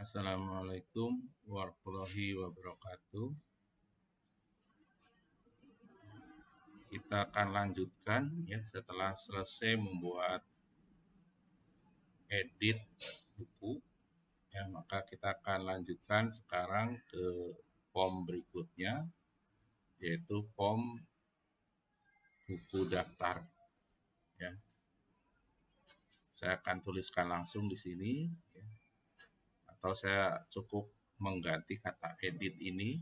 Assalamualaikum warahmatullahi wabarakatuh. Kita akan lanjutkan ya setelah selesai membuat edit buku. Ya, maka kita akan lanjutkan sekarang ke form berikutnya, yaitu form buku daftar. Ya. Saya akan tuliskan langsung di sini, ya. Atau saya cukup mengganti kata edit ini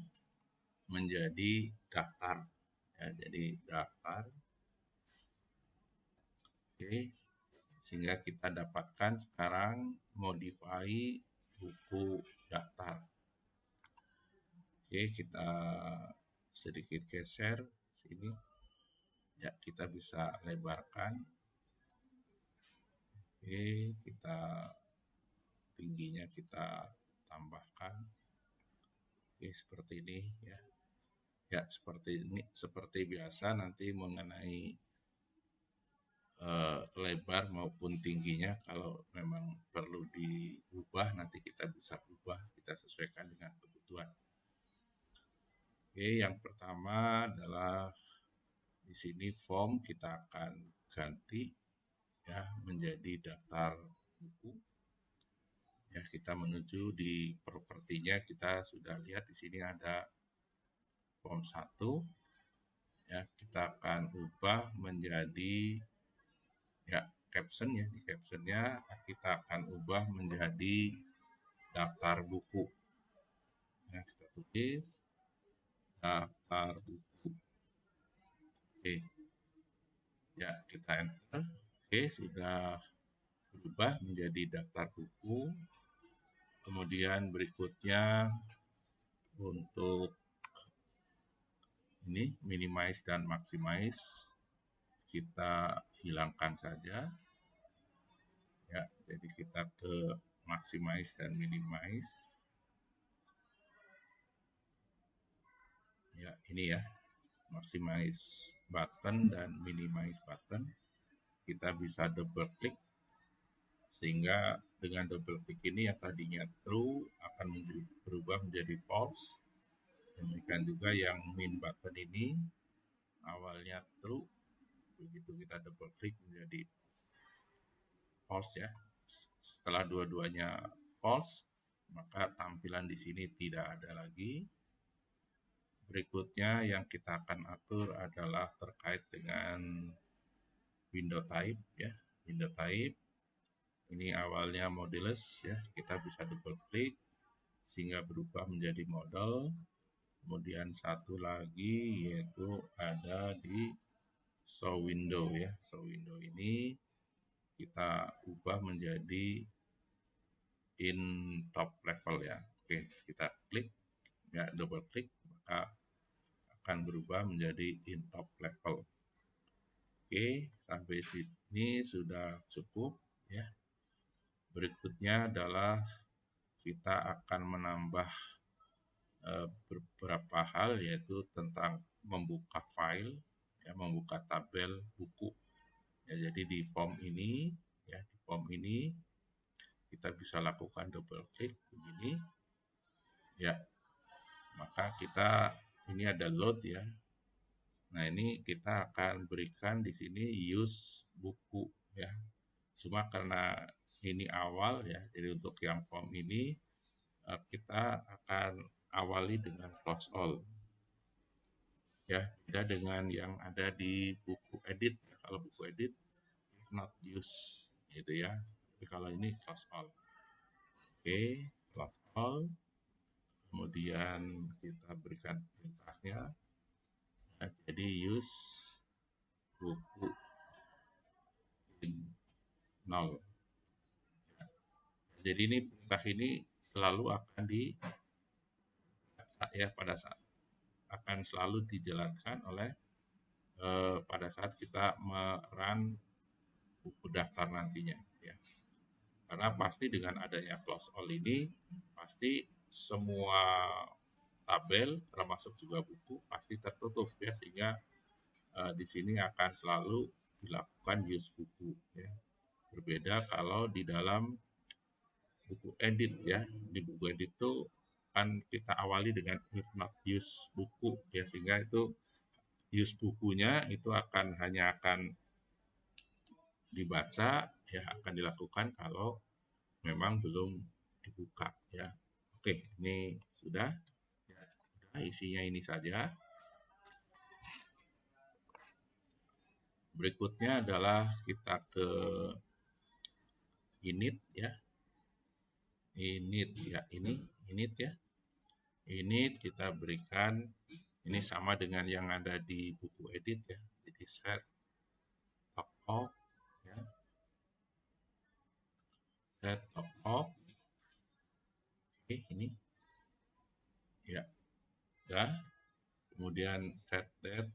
menjadi daftar. Ya, jadi daftar. Oke, sehingga kita dapatkan sekarang modify buku daftar. Oke, kita sedikit geser sini. Ya, kita bisa lebarkan. Oke, kita tingginya kita tambahkan. Oke, seperti ini ya. Ya, seperti ini, seperti biasa nanti mengenai lebar maupun tingginya kalau memang perlu diubah nanti kita bisa ubah, kita sesuaikan dengan kebutuhan. Oke, yang pertama adalah di sini form kita akan ganti ya menjadi daftar buku. Ya, kita menuju di propertinya, kita sudah lihat di sini ada form 1. Ya, kita akan ubah menjadi ya caption ya, di captionnya kita akan ubah menjadi daftar buku. Ya, kita tulis daftar buku. Oke. Ya, kita enter. Oke, sudah berubah menjadi daftar buku. Kemudian berikutnya untuk ini minimize dan maximize kita hilangkan saja. Ya, jadi kita ke maximize dan minimize. Ya, ini ya. Maximize button dan minimize button. Kita bisa double klik sehingga dengan double klik ini yang tadinya true akan berubah menjadi false. Demikian juga yang min button ini awalnya true, begitu kita double klik menjadi false ya. Setelah dua-duanya false, maka tampilan di sini tidak ada lagi. Berikutnya yang kita akan atur adalah terkait dengan window type ya. Window type ini awalnya modulus ya, kita bisa double klik sehingga berubah menjadi model. Kemudian satu lagi yaitu ada di show window ya. Show window ini kita ubah menjadi in top level ya. Oke, kita klik ya, double klik maka akan berubah menjadi in top level. Oke, sampai sini sudah cukup ya. Berikutnya adalah kita akan menambah beberapa hal, yaitu tentang membuka file ya, membuka tabel buku ya. Jadi di form ini ya, di form ini kita bisa lakukan double klik begini ya, maka kita ini ada load ya. Nah, ini kita akan berikan di sini use buku ya. Cuma karena ini awal ya, jadi untuk yang form ini kita akan awali dengan close all. Ya, beda dengan yang ada di buku edit. Kalau buku edit not use gitu ya. Tapi kalau ini close all. Oke, close all. Kemudian kita berikan perintahnya. Nah, jadi use buku in null. Jadi ini perintah ini selalu akan ya pada saat akan selalu dijalankan oleh pada saat kita merun buku daftar nantinya ya. Karena pasti dengan adanya close all ini pasti semua tabel termasuk juga buku pasti tertutup ya, sehingga di sini akan selalu dilakukan use buku ya. Berbeda kalau di dalam buku edit ya. Di buku edit itu kan kita awali dengan if not use buku ya, sehingga itu use bukunya itu hanya akan dibaca ya, akan dilakukan kalau memang belum dibuka ya. Oke, ini sudah ya, isinya ini saja. Berikutnya adalah kita ke init ya. Init ya, init ya. Init kita berikan ini sama dengan yang ada di buku edit ya. Jadi set top off ya. Set top off. Oke, ini ya. Ya. Kemudian set that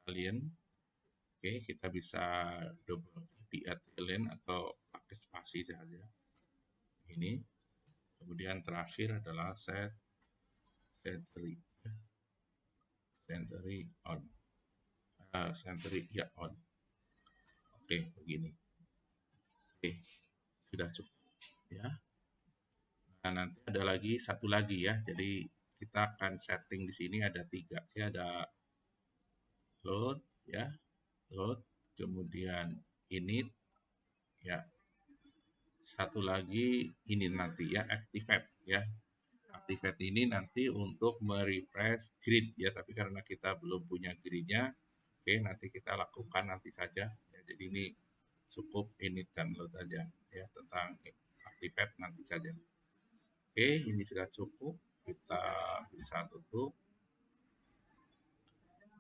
Italian. Oke, kita bisa double di Italian atau pakai spasi saja. Ini. Kemudian terakhir adalah set century. Century on. Century ya on. Oke, begini. Oke, sudah cukup ya. Nah, nanti ada lagi satu lagi ya. Jadi kita akan setting di sini ada 3 ya, ada load ya, load, kemudian init ya. Satu lagi ini nanti ya, activate ya. Activate ini nanti untuk merefresh grid ya, tapi karena kita belum punya gridnya, oke, nanti kita lakukan nanti saja ya. Jadi ini cukup init dan load aja ya, tentang activate nanti saja. Oke, ini sudah cukup, kita bisa tutup.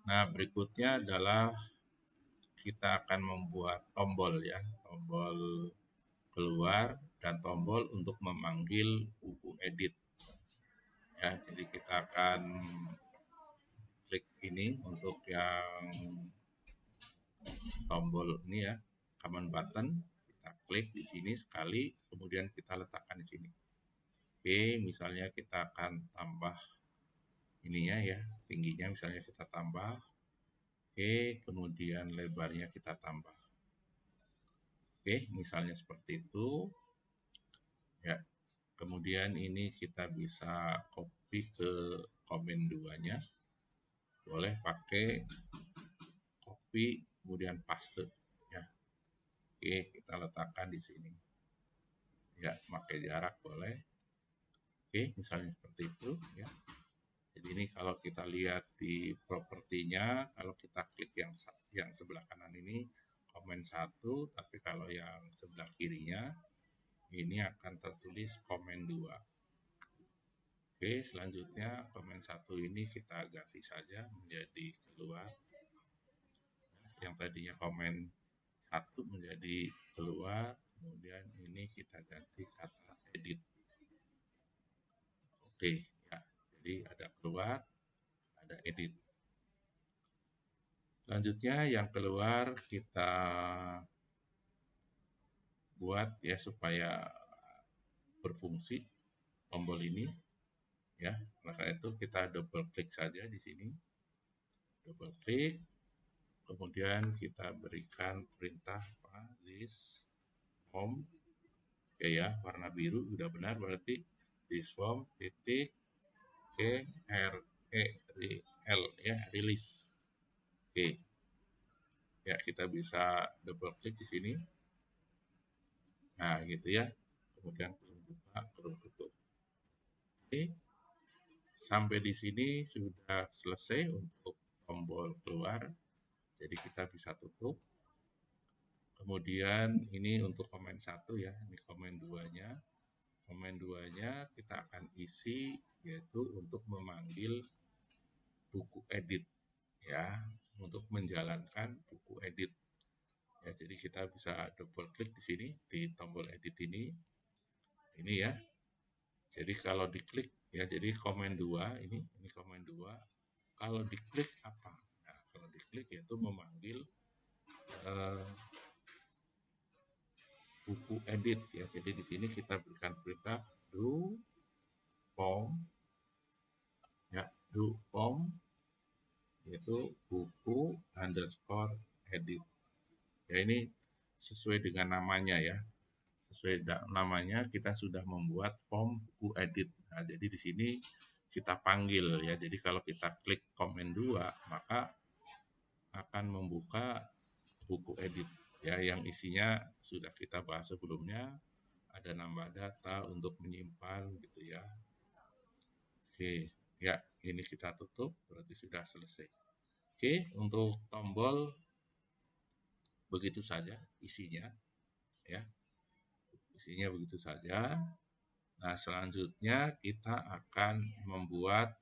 Nah, berikutnya adalah kita akan membuat tombol ya, tombol keluar dan tombol untuk memanggil buku edit. Ya, jadi kita akan klik ini untuk yang tombol ini ya, command button. Kita klik di sini sekali, kemudian kita letakkan di sini. Oke, misalnya kita akan tambah ininya ya, tingginya misalnya kita tambah. Oke, kemudian lebarnya kita tambah. Oke, misalnya seperti itu. Ya, kemudian ini kita bisa copy ke komen 2-nya. Boleh pakai copy kemudian paste ya. Oke, kita letakkan di sini. Ya, pakai jarak boleh. Oke, misalnya seperti itu ya. Jadi ini kalau kita lihat di propertinya, kalau kita klik yang sebelah kanan ini komen 1, tapi kalau yang sebelah kirinya ini akan tertulis komen 2. Oke, selanjutnya komen 1 ini kita ganti saja menjadi keluar. Yang tadinya komen 1 menjadi keluar, kemudian ini kita ganti kata edit. Oke, ya. Jadi ada keluar, ada edit. Selanjutnya yang keluar kita buat ya supaya berfungsi tombol ini ya. Maka itu kita double klik saja di sini. Double klik. Kemudian kita berikan perintah this home. Oke ya, warna biru sudah benar berarti this home titik KREL ya, release. Oke. Ya, kita bisa double klik di sini. Nah, gitu ya. Kemudian kurung buka, kurung tutup. Oke. Sampai di sini sudah selesai untuk tombol keluar. Jadi kita bisa tutup. Kemudian ini untuk komen 1 ya, ini komen 2-nya. Komen 2-nya kita akan isi yaitu untuk memanggil buku edit ya, untuk menjalankan buku edit. Ya, jadi kita bisa double klik di sini di tombol edit ini. Ini ya. Jadi kalau diklik ya, jadi komen 2 ini komen 2. Kalau diklik apa? Nah, kalau diklik yaitu memanggil buku edit ya. Jadi di sini kita berikan perintah do form ya, do form yaitu buku underscore edit. Ya, ini sesuai dengan namanya ya. Sesuai namanya kita sudah membuat form buku edit. Nah, jadi di sini kita panggil ya. Jadi kalau kita klik komen 2, maka akan membuka buku edit ya yang isinya sudah kita bahas sebelumnya, ada nambah data untuk menyimpan gitu ya. Oke, ya ini kita tutup berarti sudah selesai. Oke, untuk tombol begitu saja isinya ya. Isinya begitu saja. Nah, selanjutnya kita akan membuat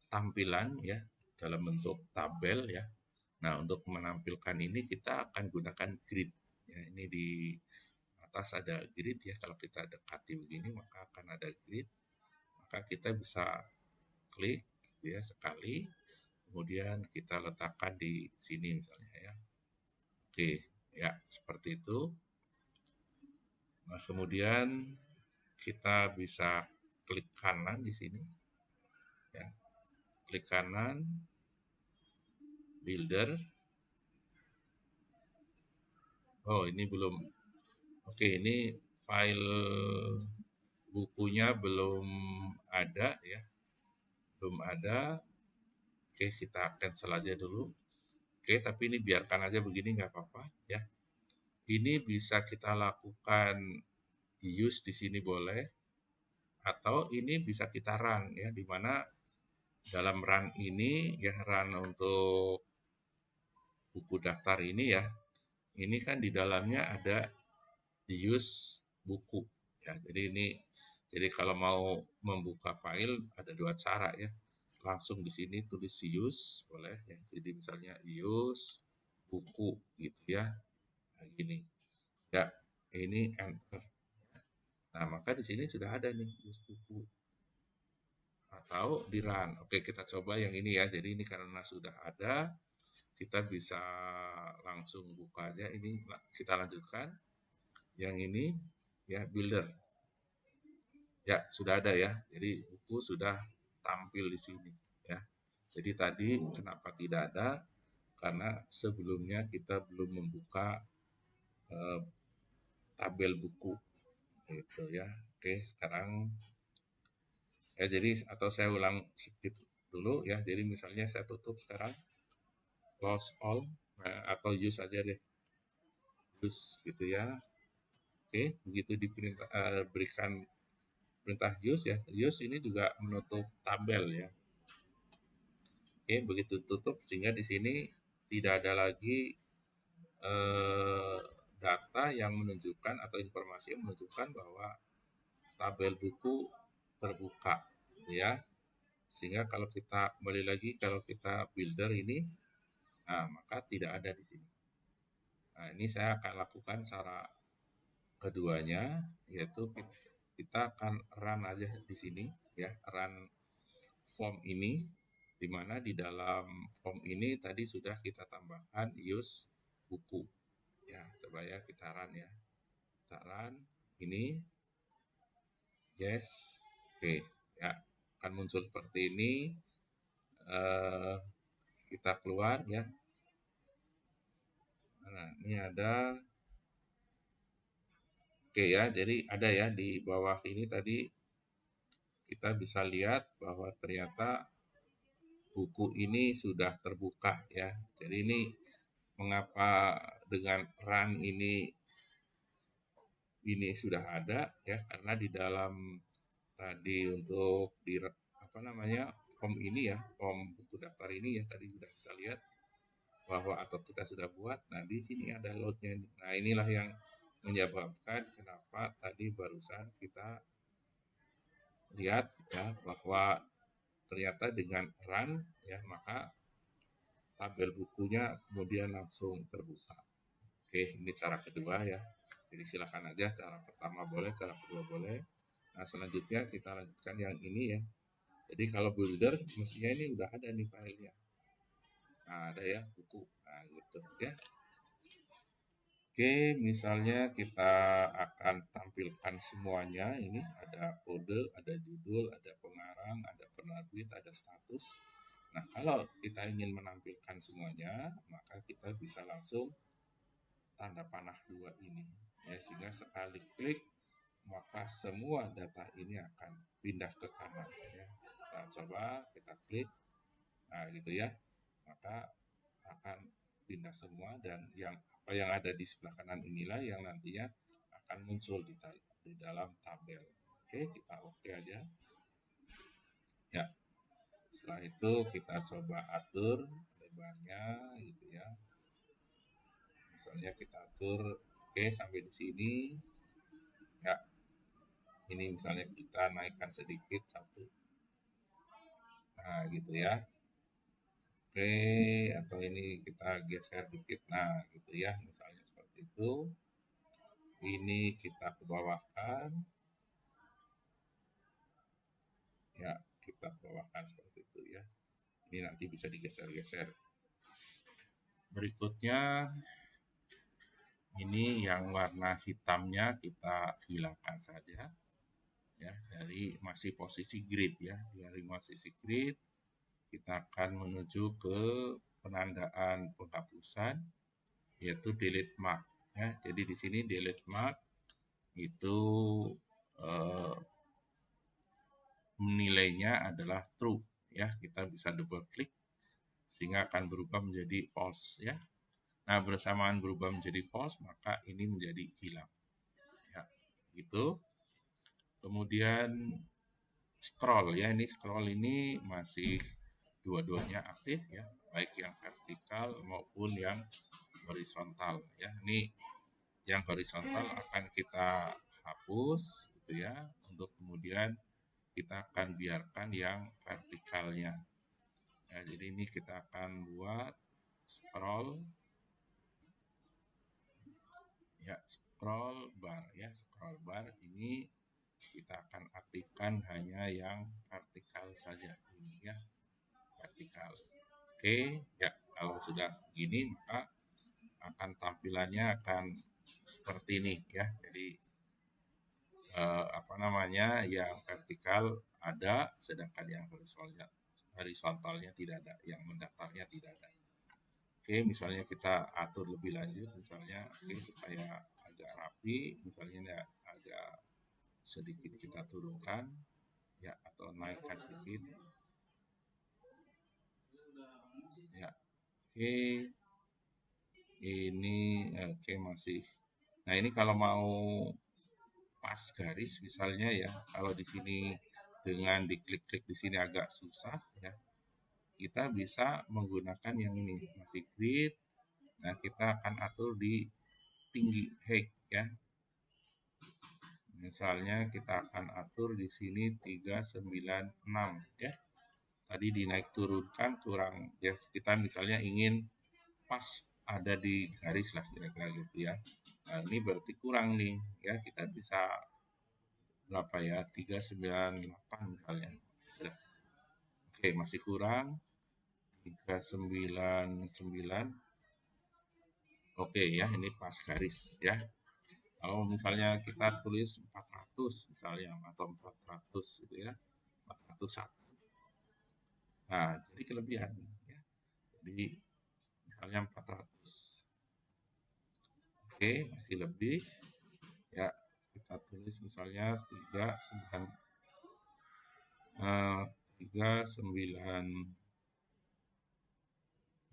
tampilan ya dalam bentuk tabel ya. Nah, untuk menampilkan ini kita akan gunakan grid. Ya, ini di atas ada grid ya. Kalau kita dekati begini maka akan ada grid. Maka kita bisa klik ya sekali, kemudian kita letakkan di sini misalnya ya. Oke, ya seperti itu. Nah, kemudian kita bisa klik kanan di sini ya. Klik kanan, builder. Oh, ini belum. Oke, ini file bukunya belum ada ya. Belum ada. Oke, kita cancel aja dulu. Oke, tapi ini biarkan aja begini nggak apa-apa ya. Ini bisa kita lakukan use di sini boleh, atau ini bisa kita run ya, dimana dalam run ini ya, run untuk buku daftar ini ya, ini kan di dalamnya ada use buku ya. Jadi kalau mau membuka file ada dua cara ya. Langsung di sini tulis use boleh ya. Jadi misalnya use buku gitu ya. Nah, gini. Ya, ini enter. Nah, maka di sini sudah ada nih use buku. Atau di run. Oke, kita coba yang ini ya. Jadi ini karena sudah ada, kita bisa langsung buka aja. Ini kita lanjutkan. Yang ini ya, builder. Ya, sudah ada ya. Jadi buku sudah tampil di sini ya. Jadi tadi kenapa tidak ada? Karena sebelumnya kita belum membuka tabel buku gitu ya. Oke, sekarang ya, jadi atau saya ulang sedikit dulu ya. Jadi misalnya saya tutup sekarang, close all, atau use aja deh, use gitu ya. Oke, begitu berikan perintah use ya, use ini juga menutup tabel ya. Oke, begitu tutup sehingga di sini tidak ada lagi data yang menunjukkan atau informasi yang menunjukkan bahwa tabel buku terbuka ya. Sehingga kalau kita kembali lagi, kalau kita builder ini, nah maka tidak ada di sini. Nah, ini saya akan lakukan cara keduanya, yaitu kita akan run aja di sini ya, run form ini, di mana di dalam form ini tadi sudah kita tambahkan use buku ya. Coba ya kita run ya, kita run ini, yes, oke ya, akan muncul seperti ini. Kita keluar ya. Nah, ini ada. Oke ya, jadi ada ya di bawah ini tadi kita bisa lihat bahwa ternyata buku ini sudah terbuka ya. Jadi ini mengapa dengan run ini sudah ada ya, karena di dalam tadi untuk di apa namanya, form ini ya, form buku daftar ini ya, tadi sudah kita lihat bahwa atau kita sudah buat. Nah, di sini ada loadnya. Nah, inilah yang menyebabkan kenapa tadi barusan kita lihat ya bahwa ternyata dengan run ya, maka tabel bukunya kemudian langsung terbuka. Oke, ini cara kedua ya. Jadi silakan aja, cara pertama boleh, cara kedua boleh. Nah, selanjutnya kita lanjutkan yang ini ya. Jadi kalau builder mestinya ini udah ada nih filenya. Nah, ada ya buku. Nah, gitu ya. Oke, misalnya kita akan tampilkan semuanya. Ini ada kode, ada judul, ada pengarang, ada penerbit, ada status. Nah, kalau kita ingin menampilkan semuanya, maka kita bisa langsung tanda panah 2 ini ya, sehingga sekali klik maka semua data ini akan pindah ke kanan ya. Kita coba, kita klik, nah gitu ya, maka akan pindah semua, dan apa yang ada di sebelah kanan inilah yang nantinya akan muncul di dalam tabel. Oke, kita oke aja ya. Setelah itu kita coba atur lebarnya gitu ya, misalnya kita atur oke sampai di sini ya. Ini misalnya kita naikkan sedikit 1, nah gitu ya. Oke, atau ini kita geser dikit, nah gitu ya, misalnya seperti itu. Ini kita ke bawahkan ya, kita ke bawahkan seperti itu ya. Ini nanti bisa digeser-geser. Berikutnya ini yang warna hitamnya kita hilangkan saja ya, dari masih posisi grid ya. Dari posisi grid kita akan menuju ke penandaan penghapusan, yaitu delete mark ya. Jadi di sini delete mark itu nilainya adalah true ya. Kita bisa double klik sehingga akan berubah menjadi false ya. Nah, bersamaan berubah menjadi false maka ini menjadi hilang ya, gitu. Kemudian scroll ya, ini scroll ini masih dua-duanya aktif ya, baik yang vertikal maupun yang horizontal ya. Ini yang horizontal akan kita hapus gitu ya, untuk kemudian kita akan biarkan yang vertikalnya ya. Jadi ini kita akan buat scroll ya, scroll bar ya. Scroll bar ini kita akan aktifkan hanya yang vertikal saja ini ya, vertikal. Oke ya, kalau sudah begini maka akan tampilannya akan seperti ini ya. Jadi yang vertikal ada, sedangkan yang horizontalnya tidak ada, yang mendaftarnya tidak ada. Oke, misalnya kita atur lebih lanjut, misalnya supaya agak rapi, misalnya agak sedikit kita turunkan ya, atau naikkan sedikit ya. Oke, ini oke masih. Nah, ini kalau mau pas garis misalnya ya, kalau di sini dengan diklik-klik di sini agak susah ya, kita bisa menggunakan yang ini, masih grid. Nah, kita akan atur di tinggi height ya. Misalnya kita akan atur di sini 396 ya. Tadi dinaik turunkan kurang ya, kita misalnya ingin pas ada di garis lah kira-kira gitu ya. Nah, ini berarti kurang nih ya, kita bisa berapa ya, 398 misalnya. Oke, masih kurang 399. Oke ya, ini pas garis ya. Kalau misalnya kita tulis 400 misalnya, atau 400 gitu ya, 401. Nah, jadi kelebihan ya. Jadi misalnya 400. Oke, masih lebih ya, kita tulis misalnya 39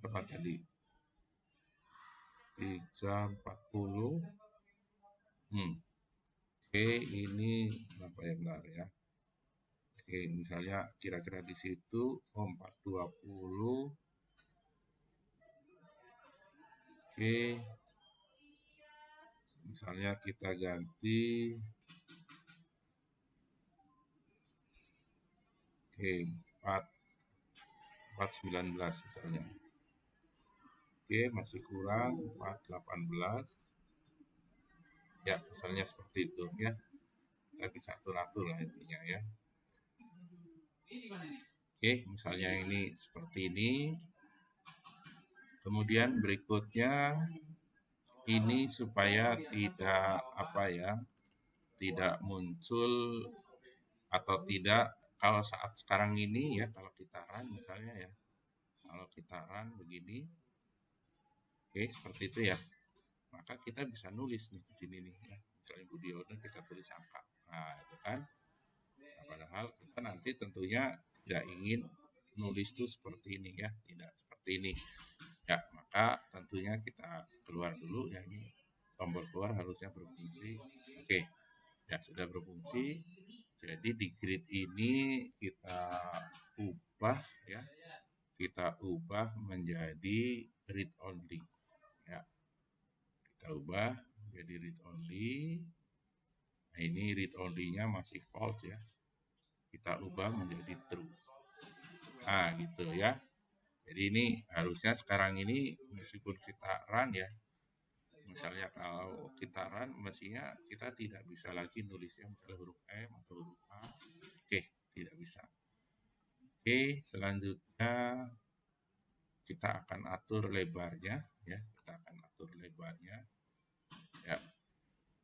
berapa tadi? 340. Oke, ini berapa ya, bentar ya. Oke, misalnya kira-kira di situ 420. Oke, misalnya kita ganti 419 misalnya. Oke, masih kurang 418. Ya, misalnya seperti itu ya. Kita bisa atur-atur lah intinya ya. Oke, misalnya ini seperti ini. Kemudian berikutnya ini supaya tidak tidak muncul atau tidak, kalau saat sekarang ini ya, kalau kita run misalnya ya, kalau kita run begini, oke seperti itu ya, maka kita bisa nulis nih di sini nih ya. Misalnya Budiono kita tulis angka. Nah, itu kan. Nah, padahal kita nanti tentunya tidak ingin nulis itu seperti ini ya, tidak seperti ini. Ya, maka tentunya kita keluar dulu ya, ini tombol keluar harusnya berfungsi. Oke. Ya, sudah berfungsi. Jadi di grid ini kita ubah ya. Kita ubah menjadi read only ya. Kita ubah menjadi read only. Nah, ini read only-nya masih false ya. Kita ubah menjadi true. Nah, gitu ya. Jadi ini harusnya sekarang ini meskipun kita run ya. Misalnya kalau kita run mestinya kita tidak bisa lagi nulisnya misalnya huruf M atau huruf A. Oke, tidak bisa. Oke, selanjutnya kita akan atur lebarnya ya. Kita akan atur lebarnya. Ya.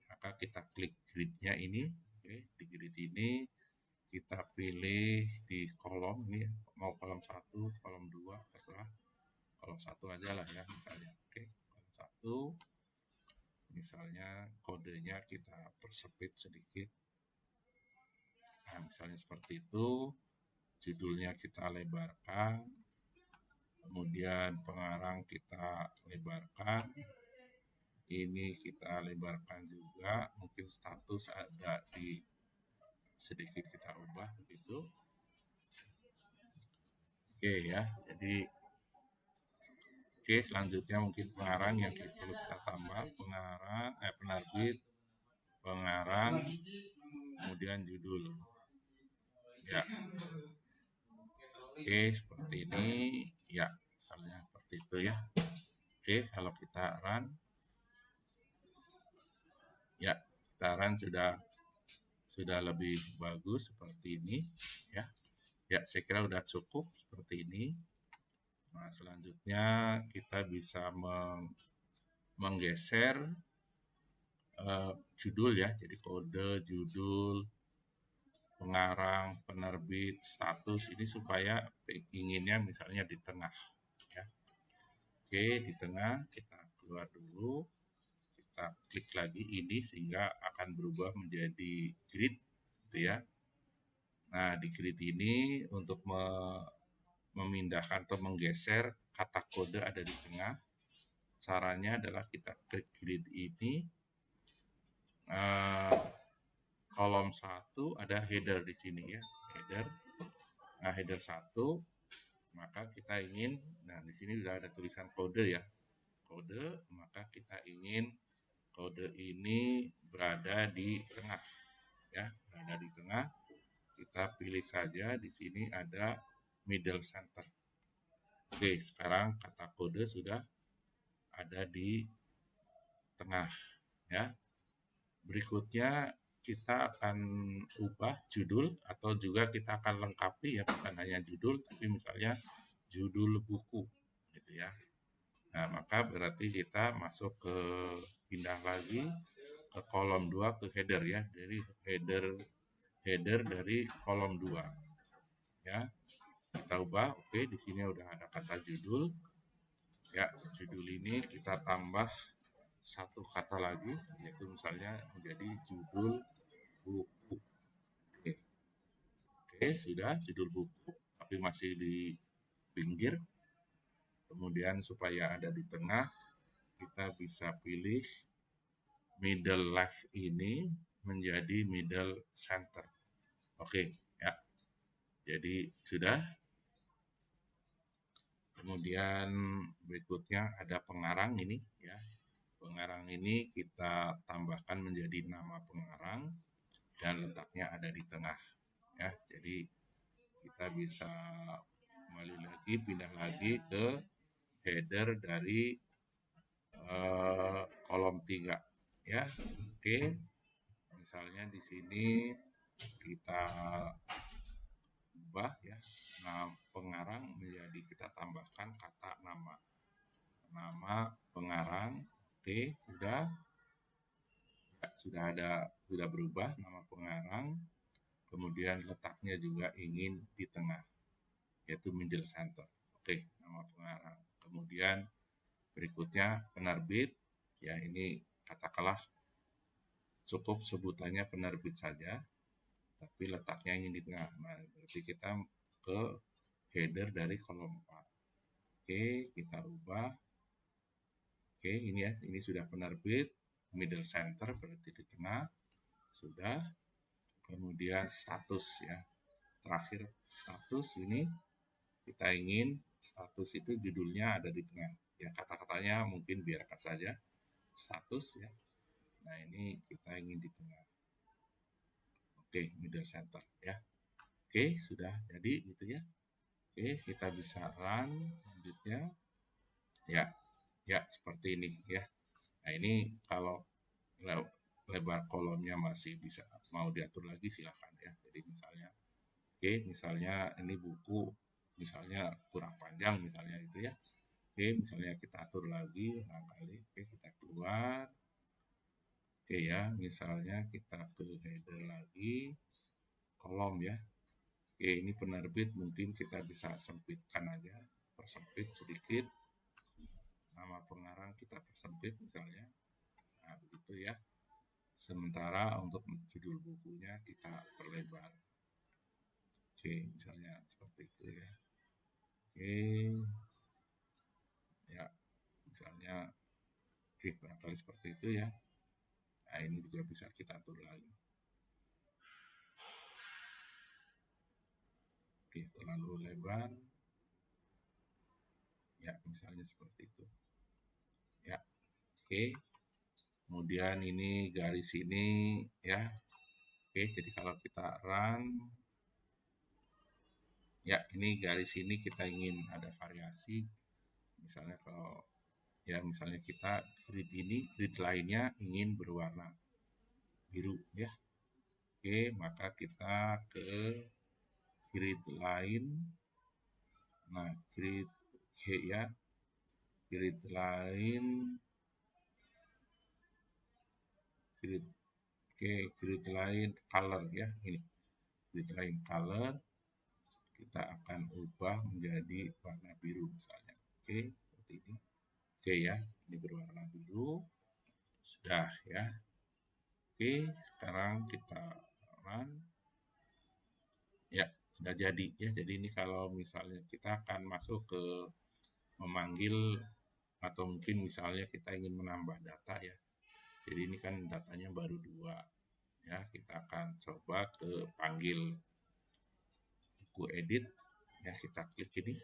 Maka kita klik gridnya ini. Oke, di grid ini kita pilih di kolom ini ya. Mau kolom 1, kolom 2, terserah. Kolom 1 aja lah ya misalnya. Oke, kolom 1. Misalnya kodenya kita persempit sedikit. Nah, misalnya seperti itu. Judulnya kita lebarkan. Kemudian pengarang kita lebarkan. Ini kita lebarkan juga. Mungkin status ada di sedikit kita ubah begitu. Oke ya. Jadi oke, selanjutnya mungkin pengarang yang perlu kita tambah. Pengarang, penerbit, pengarang, kemudian judul. Ya. Oke, seperti ini. Ya, misalnya seperti itu ya. Oke, kalau kita run. Ya, kita run sudah lebih bagus seperti ini. Ya, ya saya kira sudah cukup seperti ini. Nah, selanjutnya kita bisa menggeser judul ya. Jadi kode, judul, pengarang, penerbit, status ini supaya inginnya misalnya di tengah ya. Oke, di tengah kita keluar dulu, kita klik lagi ini sehingga akan berubah menjadi grid gitu ya. Nah, di grid ini untuk memindahkan atau menggeser kata kode ada di tengah, caranya adalah kita klik grid ini, kolom 1 ada header di sini ya, header. Nah, header 1, maka kita ingin, nah di sini sudah ada tulisan kode ya, kode, maka kita ingin kode ini berada di tengah ya, berada di tengah. Kita pilih saja di sini ada middle center. Oke, sekarang kata kode sudah ada di tengah ya. Berikutnya kita akan ubah judul atau juga kita akan lengkapi ya, bukan hanya judul tapi misalnya judul buku gitu ya. Nah, maka berarti kita masuk ke pindah lagi ke kolom 2 ke header ya. Dari header dari kolom 2. Ya. Kita ubah, oke, di sini udah ada kata judul. Ya, judul ini kita tambah satu kata lagi, yaitu misalnya menjadi judul buku. Oke, sudah judul buku, tapi masih di pinggir. Kemudian supaya ada di tengah, kita bisa pilih middle left ini menjadi middle center. Oke, ya. Jadi sudah. Kemudian berikutnya ada pengarang ini ya. Pengarang ini kita tambahkan menjadi nama pengarang dan letaknya ada di tengah ya. Jadi kita bisa kembali lagi, pindah lagi ke header dari kolom 3 ya. Oke. Misalnya di sini kita ubah ya. Nah, pengarang menjadi kita tambahkan kata nama. Nama pengarang. Oke, sudah. Ya, sudah berubah nama pengarang. Kemudian letaknya juga ingin di tengah, yaitu middle center. Oke, nama pengarang. Kemudian berikutnya penerbit. Ya, ini katakanlah cukup sebutannya penerbit saja, tapi letaknya ingin di tengah. Nah, berarti kita ke header dari kolom 4. Oke, kita ubah. Oke, ini ya, ini sudah penerbit, middle center berarti di tengah. Sudah. Kemudian status ya. Terakhir status ini kita ingin status itu judulnya ada di tengah. Ya, kata-katanya mungkin biarkan saja status ya. Nah, ini kita ingin di tengah. Oke, middle center ya. Oke, sudah jadi gitu ya. Oke, kita bisa run selanjutnya. Ya, ya seperti ini ya. Nah, ini kalau lebar kolomnya masih bisa mau diatur lagi silahkan ya. Jadi misalnya, oke, misalnya ini buku misalnya kurang panjang misalnya itu ya. Oke, misalnya kita atur lagi barangkali. Oke, kita keluar. Oke ya, misalnya kita ke header lagi, kolom ya. Oke, ini penerbit mungkin kita bisa sempitkan aja, persempit sedikit. Nama pengarang kita persempit misalnya. Nah, begitu ya. Sementara untuk judul bukunya kita perlebar. Oke, misalnya seperti itu ya. Oke. Ya, misalnya oke, barangkali seperti itu ya. Nah, ini juga bisa kita atur lagi. Oke, terlalu lebar. Ya, misalnya seperti itu. Ya, oke. Kemudian ini garis ini ya. Oke, jadi kalau kita run, ya ini garis ini kita ingin ada variasi. Misalnya kalau ya misalnya kita grid lainnya ingin berwarna biru ya. Oke, maka kita ke grid lain. Nah, grid ya. Grid lain. Grid lain color ya. Ini grid lain color. Kita akan ubah menjadi warna biru misalnya. Oke, seperti ini. Oke ya, ini berwarna biru. Sudah ya. Oke, sekarang kita run. Ya, sudah jadi ya. Jadi ini kalau misalnya kita akan masuk ke memanggil atau mungkin misalnya kita ingin menambah data ya. Jadi ini kan datanya baru 2. Ya, kita akan coba ke panggil buku edit. Ya, kita klik ini.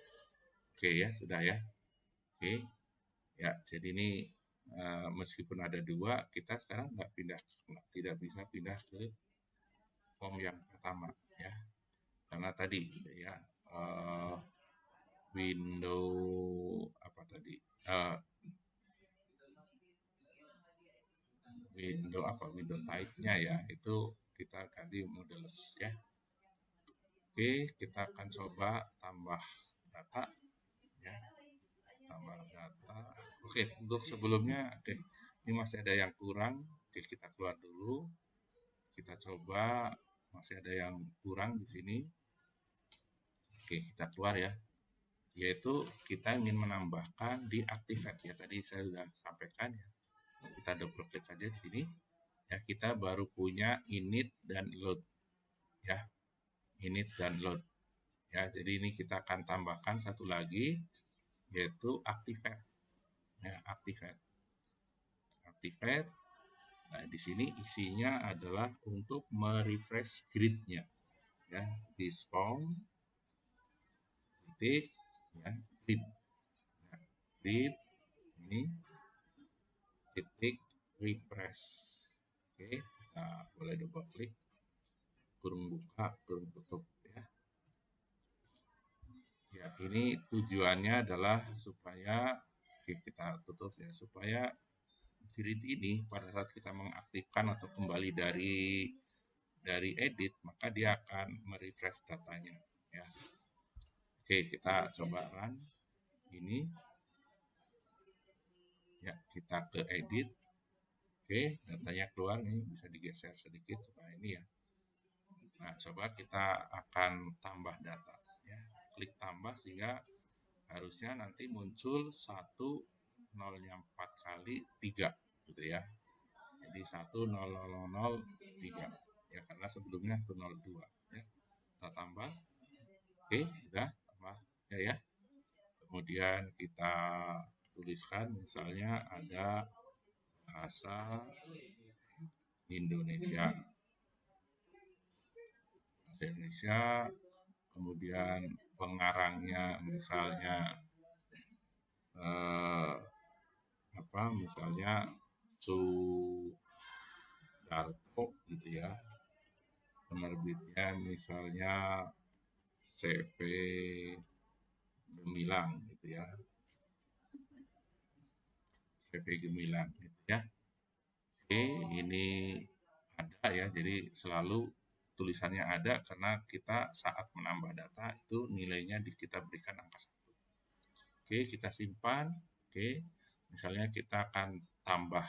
Oke ya, sudah ya. Oke. Ya, jadi ini meskipun ada 2, kita sekarang tidak bisa pindah ke form yang pertama ya. Karena tadi ya window apa tadi? Window type-nya ya, itu kita ganti modeless ya. Oke, kita akan coba tambah data ya. Tambah data. Oke, untuk sebelumnya ini masih ada yang kurang. Oke, kita keluar dulu. Kita coba masih ada yang kurang di sini. Oke, kita keluar ya. Yaitu kita ingin menambahkan di activate ya. Tadi saya sudah sampaikan ya. Kita double klik aja di sini. Ya, kita baru punya init dan load. Ya. Init dan load. Ya, jadi ini kita akan tambahkan satu lagi yaitu activate. Ya, activate. Activate. Nah, di sini isinya adalah untuk merefresh grid-nya. Ya, this form titik ya, grid. Ya, grid ini titik refresh. Oke, kita boleh double klik. Kurung buka, kurung tutup ya. Ya, ini tujuannya adalah supaya kita tutup ya, supaya grid ini pada saat kita mengaktifkan atau kembali dari edit, maka dia akan merefresh datanya ya. Oke, kita coba run ini. Ya, kita ke edit. Oke, datanya keluar nih, bisa digeser sedikit supaya ini ya. Nah, coba kita akan tambah data ya. Klik tambah sehingga harusnya nanti muncul 1 nolnya 4 kali 3 gitu ya. Jadi 1000003 ya, karena sebelumnya 102 ya. Kita tambah. Oke, sudah tambah ya. Kemudian kita tuliskan misalnya ada bahasa Indonesia. Kemudian pengarangnya misalnya misalnya Sudarto gitu ya. Penerbitnya misalnya CV Gemilang gitu ya. CV Gemilang gitu ya. Oke, ini ada ya, jadi selalu tulisannya ada karena kita saat menambah data itu nilainya kita berikan angka 1. Oke, kita simpan. Oke, misalnya kita akan tambah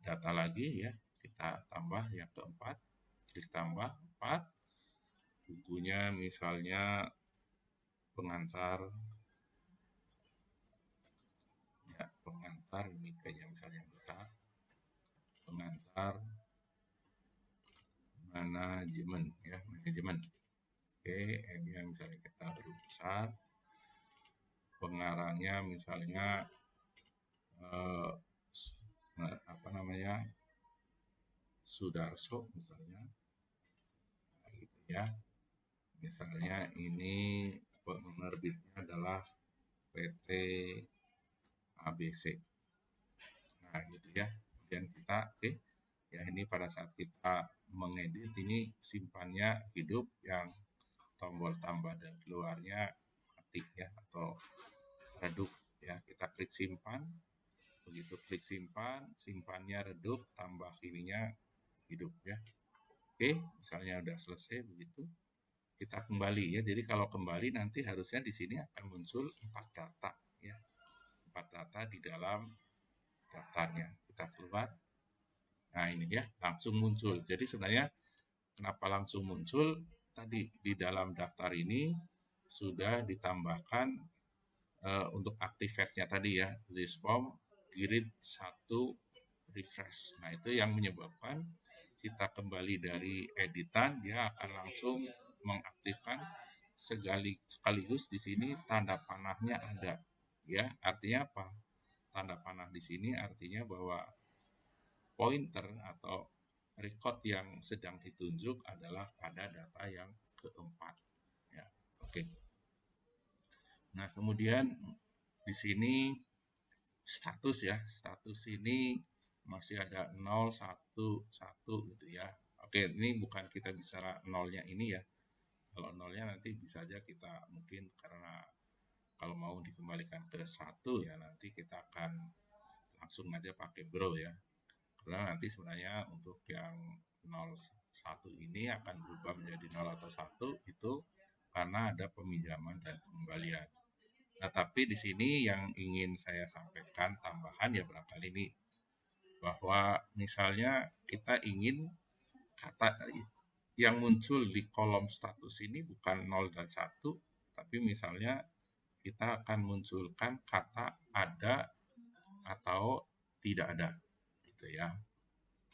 data lagi ya, kita tambah yang keempat, klik tambah 4, bukunya misalnya pengantar ya, pengantar ini kayaknya misalnya besar, pengantar manajemen ya, manajemen. Oke, ini misalnya kita huruf besar, pengarangnya misalnya Sudarso misalnya, nah, gitu ya. Misalnya ini penerbitnya adalah PT ABC. Nah, gitu ya. Kemudian kita ya ini pada saat kita mengedit ini simpannya hidup, yang tombol tambah dan keluarnya mati ya, atau redup ya. Kita klik simpan. Begitu klik simpan, simpannya redup, tambah ininya hidup ya. Oke, misalnya udah selesai begitu. Kita kembali ya. Jadi kalau kembali nanti harusnya di sini akan muncul 4 data ya. 4 data di dalam daftarnya. Kita keluar. Nah, ini ya, langsung muncul. Jadi sebenarnya kenapa langsung muncul? Tadi di dalam daftar ini sudah ditambahkan untuk activate-nya tadi ya, list form grid 1 refresh. Nah, itu yang menyebabkan kita kembali dari editan, dia akan langsung mengaktifkan sekaligus di sini tanda panahnya ada. Ya, artinya apa? Tanda panah di sini artinya bahwa pointer atau record yang sedang ditunjuk adalah pada data yang keempat. Ya, oke. Nah, kemudian di sini status ya, status ini masih ada 0, 1, 1 gitu ya. Oke, ini bukan kita bicara nolnya ini ya. Kalau nolnya nanti bisa aja kita mungkin karena kalau mau dikembalikan ke 1 ya nanti kita akan langsung aja pakai bro ya. Karena nanti sebenarnya untuk yang 0, 1 ini akan berubah menjadi 0 atau 1 itu karena ada peminjaman dan pengembalian. Nah, tapi di sini yang ingin saya sampaikan tambahan ya barangkali ini, bahwa misalnya kita ingin kata yang muncul di kolom status ini bukan 0 dan 1, tapi misalnya kita akan munculkan kata ada atau tidak ada, gitu ya.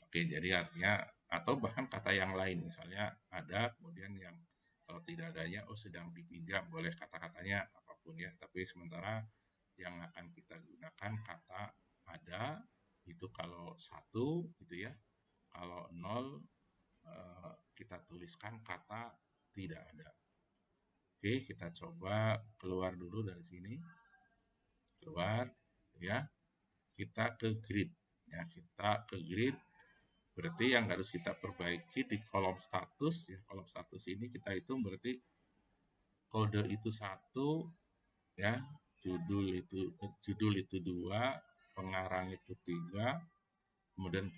Oke, jadi artinya atau bahkan kata yang lain, misalnya ada, kemudian yang kalau tidak adanya, sedang dipinjam, boleh kata-katanya apapun ya. Tapi sementara yang akan kita gunakan kata ada itu kalau 1 gitu ya. Kalau 0 kita tuliskan kata tidak ada. Oke, kita coba keluar dulu dari sini. Keluar ya. Kita ke grid ya, kita ke grid. Berarti yang harus kita perbaiki di kolom status ya, kolom status ini kita hitung berarti kode itu 1 ya, judul itu 2, pengarang itu 3, kemudian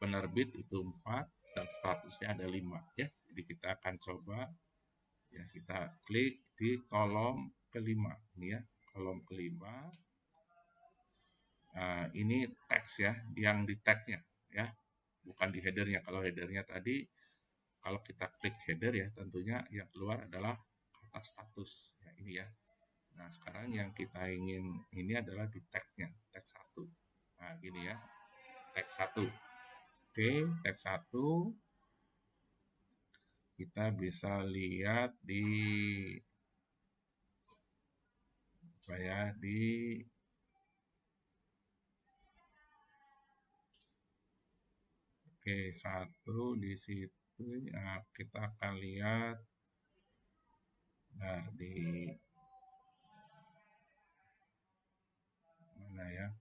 penerbit itu 4, dan statusnya ada 5 ya. Jadi kita akan coba ya, kita klik di kolom kelima ini ya, kolom kelima. Nah, ini teks ya, yang di teksnya ya, bukan di headernya. Kalau headernya tadi, kalau kita klik header ya, tentunya yang keluar adalah kata status ya, ini ya. Nah, sekarang yang kita ingin ini adalah di teksnya, teks 1. Nah, gini ya, teks 1. Oke, teks 1 kita bisa lihat di apa ya, di oke, 1 di situ. Nah, kita akan lihat di mana ya?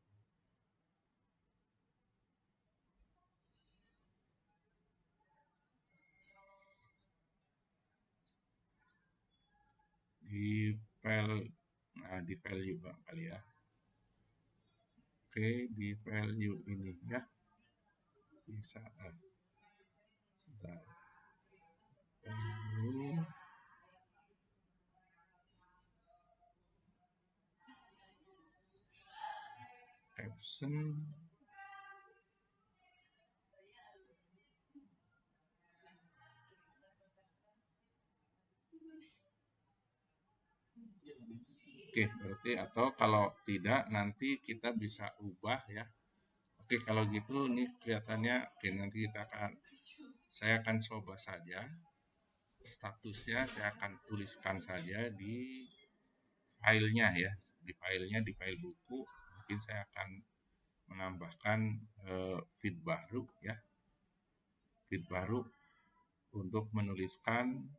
Di file, nah di value kali ya. Oke, di value ini ya bisa sebentar. Value caption. Oke, berarti atau kalau tidak nanti kita bisa ubah ya. Oke, kalau gitu nih kelihatannya, oke, nanti saya akan coba saja statusnya, saya akan tuliskan saja di filenya ya, di file buku. Mungkin saya akan menambahkan feed baru ya, feed baru untuk menuliskan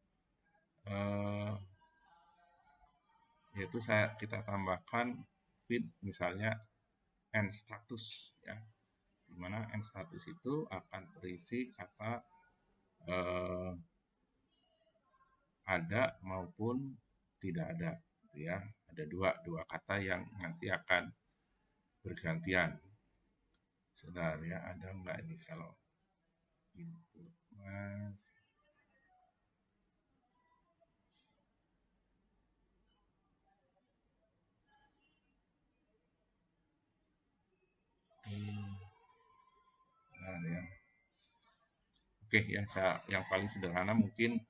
yaitu kita tambahkan feed misalnya end status ya, dimana end status itu akan terisi kata ada maupun tidak ada gitu ya. Ada dua kata yang nanti akan bergantian. Sebentar ya, ada enggak ini kalau input mas? Nah, ya. Oke ya, yang paling sederhana mungkin.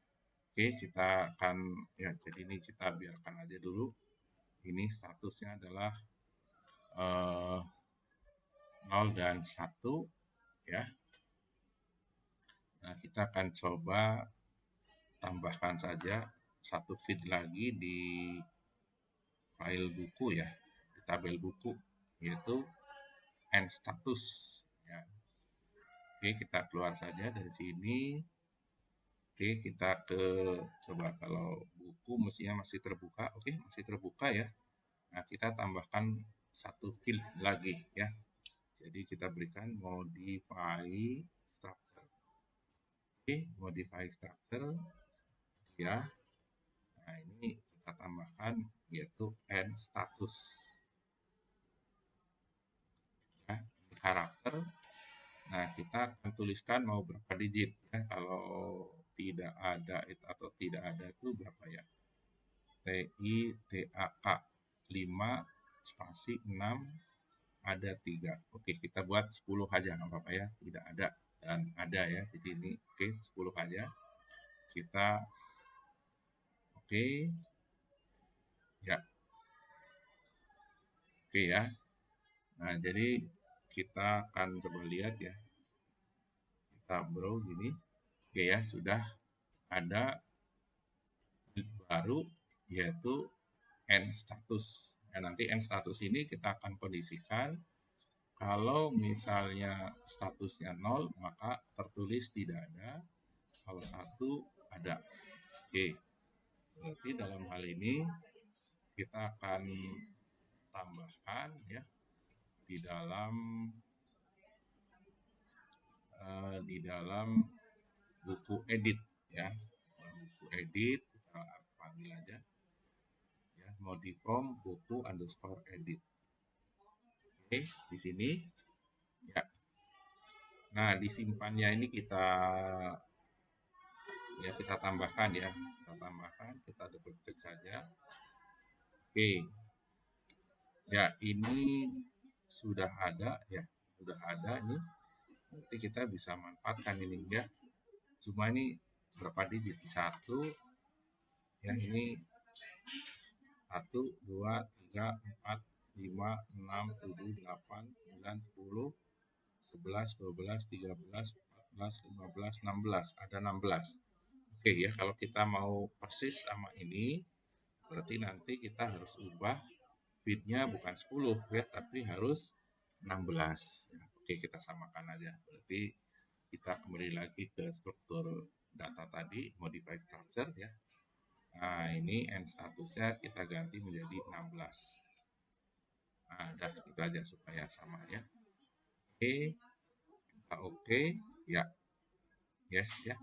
Oke, kita akan ya, jadi ini kita biarkan aja dulu. Ini statusnya adalah 0 dan 1 ya. Nah, kita akan coba tambahkan saja satu feed lagi di file buku ya, di tabel buku, yaitu end status ya. Oke, kita keluar saja dari sini. Oke, kita coba kalau buku mestinya masih terbuka. Oke, masih terbuka ya. Nah, kita tambahkan satu field lagi ya. Jadi kita berikan modify structure. Oke, modify structure ya. Nah, ini kita tambahkan yaitu end status. Ya, karakter. Nah, kita akan tuliskan mau berapa digit ya. Kalau tidak ada atau tidak ada itu berapa ya? TITAK 5 spasi 6 ada 3. Oke, kita buat 10 aja nggak apa-apa ya. Tidak ada dan ada ya. Jadi ini oke, 10 aja. Kita oke. Ya. Oke ya. Nah, jadi kita akan coba lihat ya. Kita browse gini. Oke ya, sudah ada baru yaitu end status. Nah, nanti end status ini kita akan kondisikan kalau misalnya statusnya 0 maka tertulis tidak ada, kalau 1 ada. Oke. Berarti dalam hal ini kita akan tambahkan ya di dalam buku edit ya. Buku edit kita panggil aja ya, modiform buku underscore edit. Oke, di sini ya. Nah, disimpannya ini kita tambahkan ya. Kita double klik saja. Oke. Ya, ini sudah ada ya. Sudah ada nih. Nanti kita bisa manfaatkan ini ya. Cuma ini berapa digit? 1 ya, ini 1 2 3 4 5, 6, 7, 8, 9, 10, 11, 12, 13, 14, 15, 16. Ada 16. Oke ya, kalau kita mau persis sama ini, berarti nanti kita harus ubah feed-nya bukan 10 ya, tapi harus 16. Oke, kita samakan aja. Berarti kita kembali lagi ke struktur data tadi, modify structure ya. Nah, ini end statusnya kita ganti menjadi 16. Nah, udah itu aja supaya sama ya. Oke, kita oke, ya. Yes ya.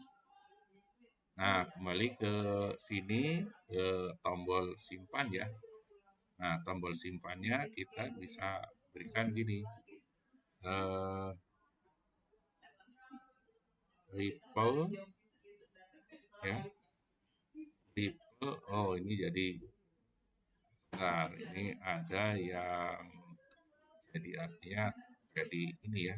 Nah, kembali ke sini ke tombol simpan ya. Nah, tombol simpannya kita bisa berikan gini. Ripple ya. Ripple, oh ini jadi bentar, ini ada yang jadi artinya jadi ini ya.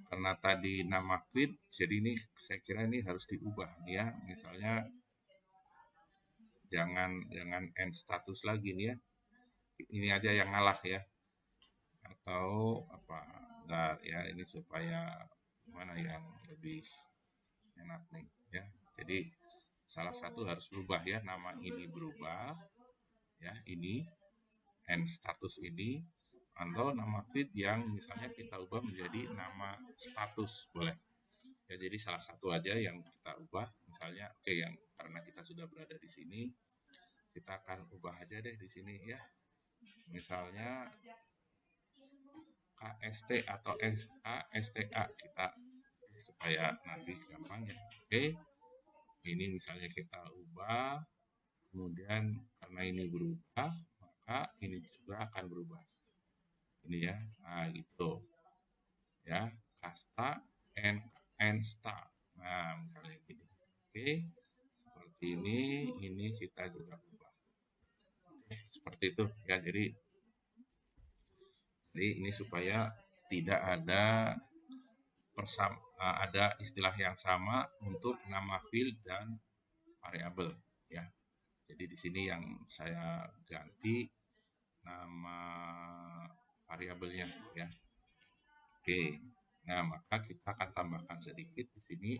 Karena tadi nama feed, jadi ini saya kira ini harus diubah nih ya. Misalnya jangan end status lagi nih ya. Ini aja yang ngalah ya. Atau apa? Bentar ya, ini supaya gimana yang lebih enak nih ya. Jadi salah satu harus berubah ya, nama ini berubah ya, ini end status ini, atau nama feed yang misalnya kita ubah menjadi nama status boleh ya. Jadi salah satu aja yang kita ubah, misalnya oke, yang karena kita sudah berada di sini, kita akan ubah aja deh di sini ya, misalnya KST atau STA kita, supaya nanti gampang ya. Oke, ini misalnya kita ubah, kemudian karena ini berubah, maka ini juga akan berubah. Ini ya, nah gitu ya, kasta and star. Nah, misalnya gini. Oke, seperti ini kita juga ubah. Oke, seperti itu ya. Jadi ini supaya tidak ada ada istilah yang sama untuk nama field dan variabel ya. Jadi di sini yang saya ganti nama variabelnya ya. Oke. Nah, maka kita akan tambahkan sedikit di sini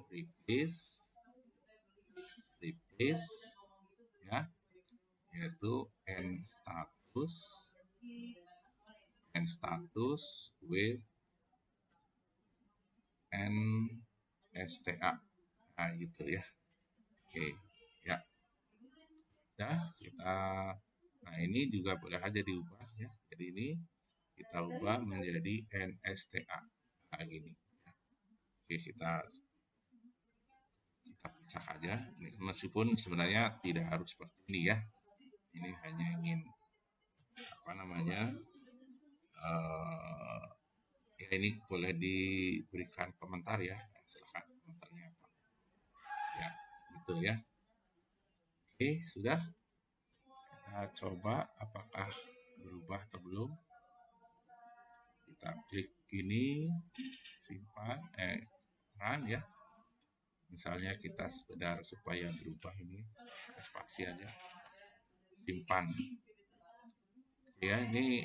replace ya, yaitu end status with NSTA. Nah, gitu ya. Oke, ya. Nah, nah ini juga boleh aja diubah ya. Jadi ini kita ubah menjadi NSTA. Nah, gini. Oke, kita pecah aja. Meskipun sebenarnya tidak harus seperti ini ya. Ini hanya ingin apa namanya? Ya ini boleh diberikan komentar ya. Silakan komentarnya apa. Ya, gitu ya. Oke, sudah. Kita coba apakah berubah atau belum. Kita klik ini, simpan, run ya. Misalnya kita sekedar supaya berubah ini, spasi aja, simpan. Ya, ini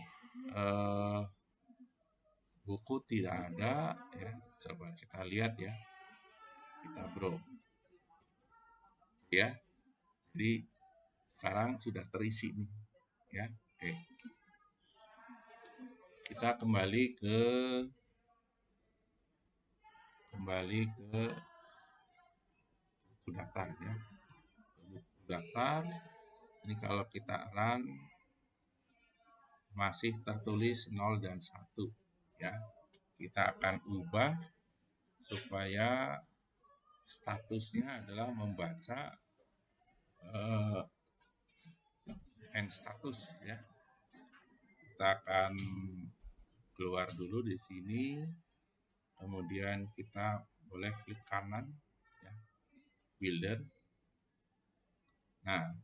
buku tidak ada ya. Coba kita lihat ya. Kita bro. Ya. Jadi sekarang sudah terisi nih ya. Oke. Kita kembali ke buku daftar ya. Buku daftar ini kalau kita run masih tertulis 0 dan 1 ya. Kita akan ubah supaya statusnya adalah membaca end status ya. Kita akan keluar dulu di sini, kemudian kita boleh klik kanan ya, builder. Nah,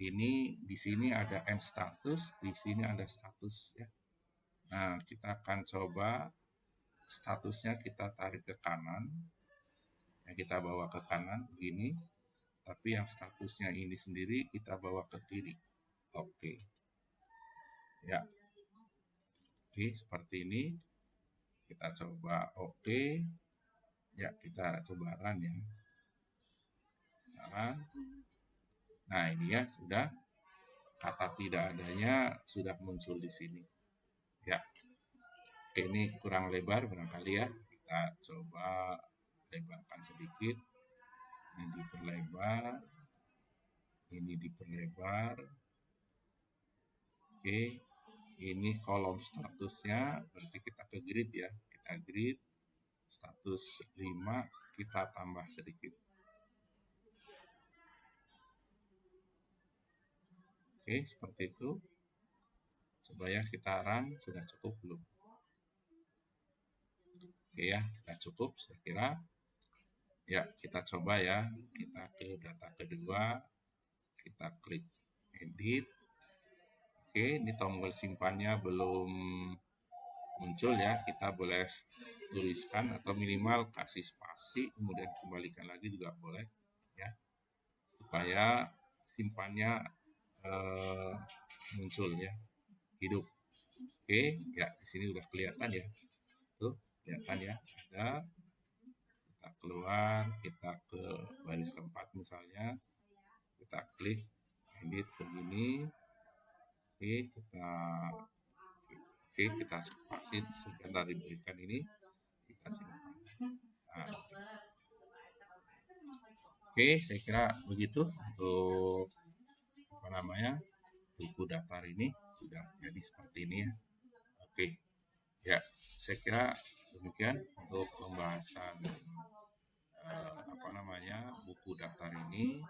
ini di sini ada end status, di sini ada status ya. Nah, kita akan coba statusnya kita tarik ke kanan. Ya, kita bawa ke kanan begini. Tapi yang statusnya ini sendiri kita bawa ke kiri. Oke. Ya, oke, seperti ini. Kita coba oke. Ya, kita coba run ya. Run. Nah, ini ya sudah kata tidak adanya sudah muncul di sini. Ya, oke, ini kurang lebar barangkali ya. Kita coba lebarkan sedikit. Ini diperlebar. Ini diperlebar. Oke, ini kolom statusnya. Berarti kita ke grid ya. Kita grid. Status 5. Kita tambah sedikit. Oke, seperti itu. Coba ya kita run. Sudah cukup belum? Oke ya, sudah cukup saya kira. Ya, kita coba ya. Kita ke data kedua. Kita klik edit. Oke, ini tombol simpannya belum muncul ya. Kita boleh tuliskan atau minimal kasih spasi, kemudian kembalikan lagi juga boleh ya. Supaya simpannya muncul ya, hidup. Oke, ya di sini udah kelihatan ya. Tuh, kelihatan ya. Ada. Kita keluar, kita ke baris keempat misalnya. Kita klik edit begini. Oke, kita spasi sebentar diberikan ini. Kita simpan. Nah, oke, saya kira begitu untuk buku daftar ini sudah jadi seperti ini ya. Oke, ya saya kira demikian untuk pembahasan buku daftar ini.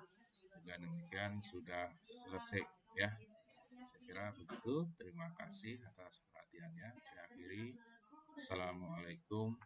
Dengan demikian sudah selesai ya. Saya kira begitu. Terima kasih atas perhatiannya. Saya akhiri. Assalamualaikum